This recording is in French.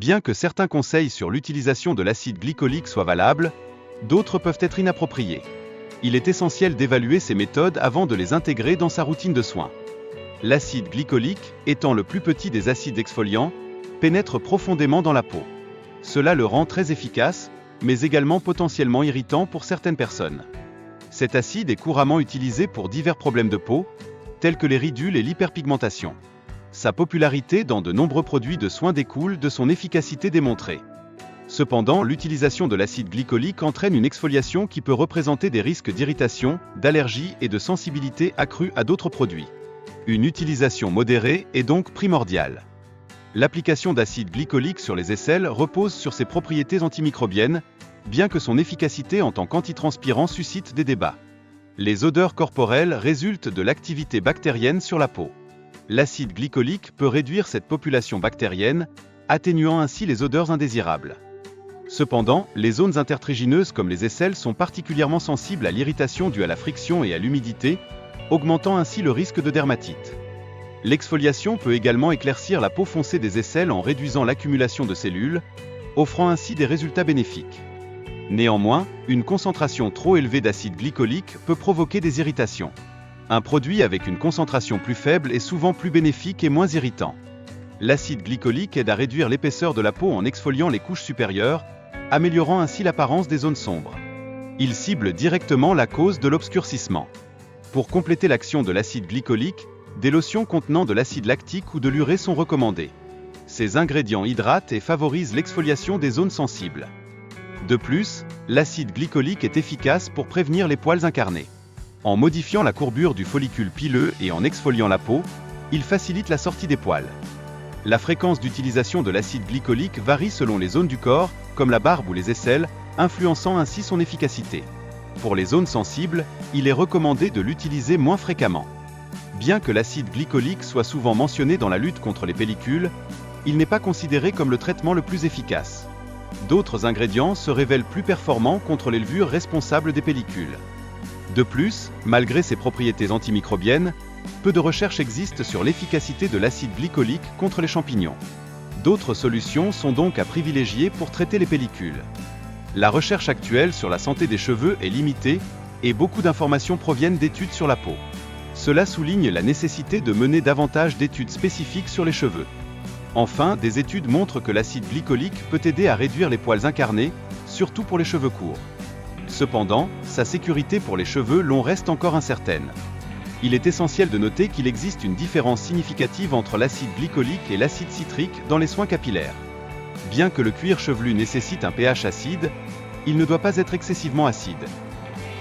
Bien que certains conseils sur l'utilisation de l'acide glycolique soient valables, d'autres peuvent être inappropriés. Il est essentiel d'évaluer ces méthodes avant de les intégrer dans sa routine de soins. L'acide glycolique, étant le plus petit des acides exfoliants, pénètre profondément dans la peau. Cela le rend très efficace, mais également potentiellement irritant pour certaines personnes. Cet acide est couramment utilisé pour divers problèmes de peau, tels que les ridules et l'hyperpigmentation. Sa popularité dans de nombreux produits de soins découle de son efficacité démontrée. Cependant, l'utilisation de l'acide glycolique entraîne une exfoliation qui peut représenter des risques d'irritation, d'allergie et de sensibilité accrue à d'autres produits. Une utilisation modérée est donc primordiale. L'application d'acide glycolique sur les aisselles repose sur ses propriétés antimicrobiennes, bien que son efficacité en tant qu'antitranspirant suscite des débats. Les odeurs corporelles résultent de l'activité bactérienne sur la peau. L'acide glycolique peut réduire cette population bactérienne, atténuant ainsi les odeurs indésirables. Cependant, les zones intertrigineuses comme les aisselles sont particulièrement sensibles à l'irritation due à la friction et à l'humidité, augmentant ainsi le risque de dermatite. L'exfoliation peut également éclaircir la peau foncée des aisselles en réduisant l'accumulation de cellules, offrant ainsi des résultats bénéfiques. Néanmoins, une concentration trop élevée d'acide glycolique peut provoquer des irritations. Un produit avec une concentration plus faible est souvent plus bénéfique et moins irritant. L'acide glycolique aide à réduire l'épaisseur de la peau en exfoliant les couches supérieures, améliorant ainsi l'apparence des zones sombres. Il cible directement la cause de l'obscurcissement. Pour compléter l'action de l'acide glycolique, des lotions contenant de l'acide lactique ou de l'urée sont recommandées. Ces ingrédients hydratent et favorisent l'exfoliation des zones sensibles. De plus, l'acide glycolique est efficace pour prévenir les poils incarnés. En modifiant la courbure du follicule pileux et en exfoliant la peau, il facilite la sortie des poils. La fréquence d'utilisation de l'acide glycolique varie selon les zones du corps, comme la barbe ou les aisselles, influençant ainsi son efficacité. Pour les zones sensibles, il est recommandé de l'utiliser moins fréquemment. Bien que l'acide glycolique soit souvent mentionné dans la lutte contre les pellicules, il n'est pas considéré comme le traitement le plus efficace. D'autres ingrédients se révèlent plus performants contre les levures responsables des pellicules. De plus, malgré ses propriétés antimicrobiennes, peu de recherches existent sur l'efficacité de l'acide glycolique contre les champignons. D'autres solutions sont donc à privilégier pour traiter les pellicules. La recherche actuelle sur la santé des cheveux est limitée et beaucoup d'informations proviennent d'études sur la peau. Cela souligne la nécessité de mener davantage d'études spécifiques sur les cheveux. Enfin, des études montrent que l'acide glycolique peut aider à réduire les poils incarnés, surtout pour les cheveux courts. Cependant, sa sécurité pour les cheveux longs reste encore incertaine. Il est essentiel de noter qu'il existe une différence significative entre l'acide glycolique et l'acide citrique dans les soins capillaires. Bien que le cuir chevelu nécessite un pH acide, il ne doit pas être excessivement acide.